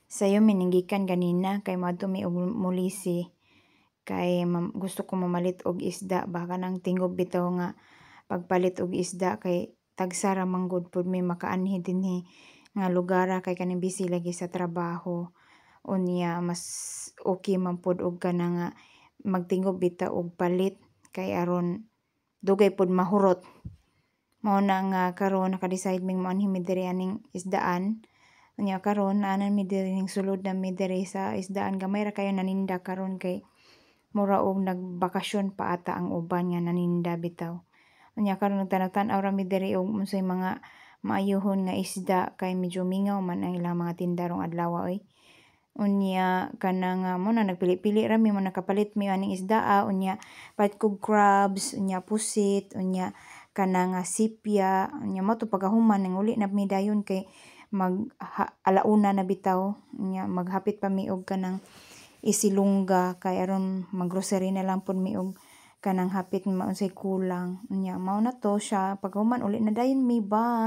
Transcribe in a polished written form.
Sayo mininggikan ganina kay moadto mi og mulisi kay gusto ko mamalit og isda baka nang tingob bitaw nga pagpalit og isda kay tagsa ra man gud pud mi makaanhi dinhi nga lugar kay kaning busy lagi sa trabaho. Unya mas okay man pud og kana nga magtingob bitaw og palit kay aron dugay pud mahurot. Mao na nga karon naka-decide ming moanhi mi diri aning isdaan. Unya karon naanan mi diri ning sulod na mi diri sa isdaan, gamay ra kayo naninda karon kay mura og nagbakasyon pa ata ang uban nga naninda bitaw. Unya karon nagtanaw-tanaw ra mi diri og unsay mga maayohon nga isda kay medyo mingaw man ang ilang mga tinda rong adlaw oy. Unya kana nga mo na nagpili-pili ra mi mo nakapalit mi aning isdaa, unya palit kog crabs, unya pusit, unya kana nga sipya, unya mo to pagkahuman nang uli na mi dayon kay alauna na bitaw. Unya maghapit pa mi og kanang isilungga kay aron maggrocery na lang pud mi og kanang hapit nga unsay kulang. Unya mao na to siya pagkahuman uli na dayon mi, bye.